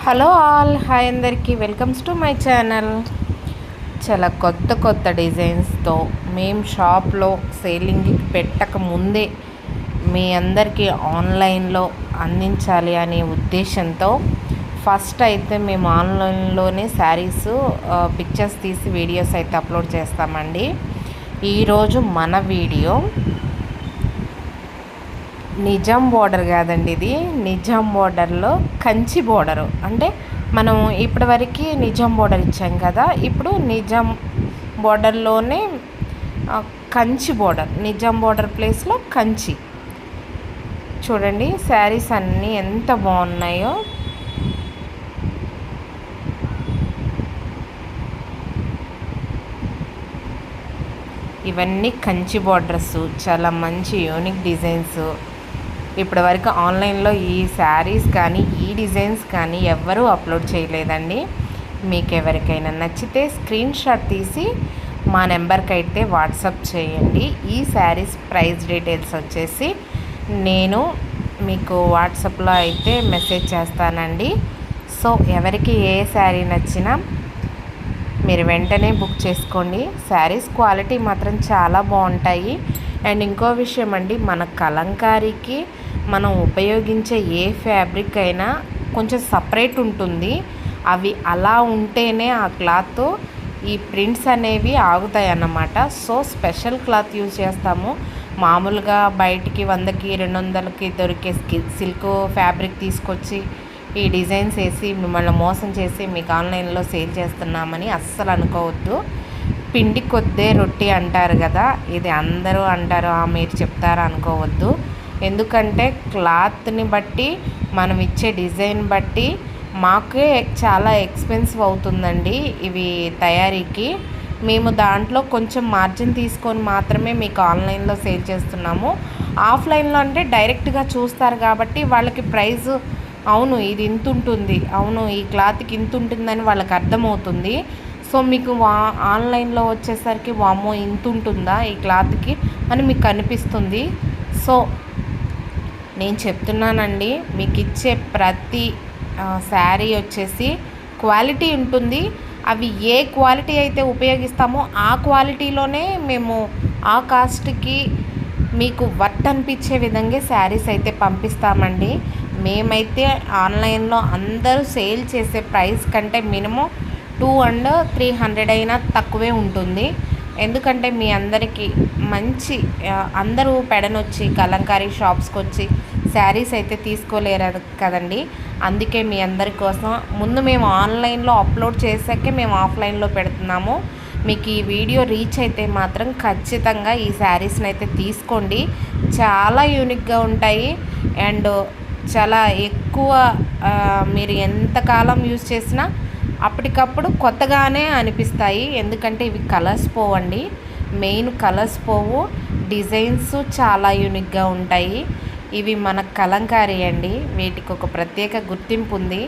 Hello all, hi అందరికీ, welcomes to my channel. చాలా కొత్త కొత్త డిజైన్స్తో మేము షాప్లో సేలింగ్కి పెట్టక ముందే మీ అందరికీ ఆన్లైన్లో అందించాలి అనే ఉద్దేశంతో ఫస్ట్ అయితే మేము ఆన్లైన్లోనే శారీస్ పిక్చర్స్ తీసి వీడియోస్ అయితే అప్లోడ్ చేస్తామండి. ఈరోజు మన వీడియో నిజాం బోర్డర్ కాదండి, ఇది నిజాం బోర్డర్లో కంచి బోర్డరు. అంటే మనం ఇప్పటివరకు నిజాం బోర్డర్ ఇచ్చాం కదా, ఇప్పుడు నిజాం బోర్డర్లోనే కంచి బోర్డర్, నిజాం బోర్డర్ ప్లేస్లో కంచి. చూడండి శారీస్ అన్నీ ఎంత బాగున్నాయో. ఇవన్నీ కంచి బోర్డర్స్, చాలా మంచి యూనిక్ డిజైన్స్. ఇప్పటి వరకు ఆన్లైన్లో ఈ శారీస్ కానీ ఈ డిజైన్స్ కానీ ఎవ్వరూ అప్లోడ్ చేయలేదండి. మీకు ఎవరికైనా నచ్చితే స్క్రీన్ షాట్ తీసి మా నెంబర్కి అయితే వాట్సాప్ చేయండి. ఈ శారీస్ ప్రైస్ డీటెయిల్స్ వచ్చేసి నేను మీకు వాట్సాప్లో అయితే మెసేజ్ చేస్తానండి. సో ఎవరికి ఏ శారీ నచ్చినా మీరు వెంటనే బుక్ చేసుకోండి. శారీస్ క్వాలిటీ మాత్రం చాలా బాగుంటాయి. అండ్ ఇంకో విషయం అండి, మన కలంకారీకి మనం ఉపయోగించే ఏ ఫ్యాబ్రిక్ అయినా కొంచెం సపరేట్ ఉంటుంది. అవి అలా ఉంటేనే ఆ క్లాత్ ఈ ప్రింట్స్ అనేవి ఆగుతాయి అన్నమాట. సో స్పెషల్ క్లాత్ యూజ్ చేస్తాము. మామూలుగా బయటికి 100కి 200కి దొరికే సిల్క్ ఫ్యాబ్రిక్ తీసుకొచ్చి ఈ డిజైన్స్ వేసి మిమ్మల్ని మోసం చేసి మీకు ఆన్లైన్లో సేల్ చేస్తున్నామని అస్సలు అనుకోవద్దు. పిండి కొద్దే రొట్టి అంటారు కదా, ఇది అందరూ అంటారు, మీరు చెప్తారా అనుకోవద్దు. ఎందుకంటే క్లాత్ని బట్టి మనం ఇచ్చే డిజైన్ బట్టి మాకే చాలా ఎక్స్పెన్సివ్ అవుతుందండి ఇవి తయారీకి. మేము దాంట్లో కొంచెం మార్జిన్ తీసుకొని మాత్రమే మీకు ఆన్లైన్లో సేల్ చేస్తున్నాము. ఆఫ్లైన్లో అంటే డైరెక్ట్గా చూస్తారు కాబట్టి వాళ్ళకి ప్రైస్, అవును ఇది ఇంత ఉంటుంది, అవును ఈ క్లాత్కి ఇంత ఉంటుందని వాళ్ళకి అర్థమవుతుంది. సో మీకు ఆన్లైన్లో వచ్చేసరికి వామ్మో ఇంత ఉంటుందా ఈ క్లాత్కి అని మీకు అనిపిస్తుంది. సో నేను చెప్తున్నానండి, మీకు ఇచ్చే ప్రతి శారీ వచ్చేసి క్వాలిటీ ఉంటుంది. అవి ఏ క్వాలిటీ అయితే ఉపయోగిస్తామో ఆ క్వాలిటీలోనే మేము ఆ కాస్ట్కి మీకు వర్త్ అనిపించే విధంగా శారీస్ అయితే పంపిస్తామండి. మేమైతే ఆన్లైన్లో అందరూ సేల్ చేసే ప్రైస్ కంటే మినిమం 200 300 అయినా తక్కువే ఉంటుంది. ఎందుకంటే మీ అందరికీ మంచి అందరూ పెడనొచ్చి కలంకారీ షాప్స్కి వచ్చి శారీస్ అయితే తీసుకోలేరు కదండి. అందుకే మీ అందరి కోసం ముందు మేము ఆన్లైన్లో అప్లోడ్ చేసాకే మేము ఆఫ్లైన్లో పెడుతున్నాము. మీకు ఈ వీడియో రీచ్ అయితే మాత్రం ఖచ్చితంగా ఈ శారీస్ని అయితే తీసుకోండి. చాలా యూనిక్గా ఉంటాయి అండ్ చాలా ఎక్కువ మీరు ఎంతకాలం యూజ్ చేసినా అప్పటికప్పుడు కొత్తగానే అనిపిస్తాయి. ఎందుకంటే ఇవి కలర్స్ పోవండి, మెయిన్ కలర్స్ పోవు, డిజైన్స్ చాలా యూనిక్గా ఉంటాయి. ఇవి మన కలంకారీ అండి, వీటికి ఒక ప్రత్యేక గుర్తింపు ఉంది.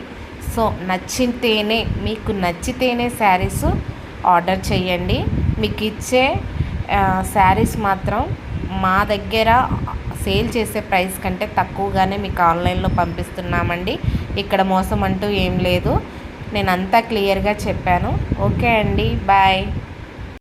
సో నచ్చితేనే, మీకు నచ్చితేనే శారీస్ ఆర్డర్ చేయండి. మీకు ఇచ్చే శారీస్ మాత్రం మా దగ్గర సేల్ చేసే ప్రైస్ కంటే తక్కువగానే మీకు ఆన్లైన్లో పంపిస్తున్నామండి. ఇక్కడ మోసం అంటూ ఏం లేదు. నేను అంతా క్లియర్గా చెప్పాను. ఓకే అండి, బాయ్.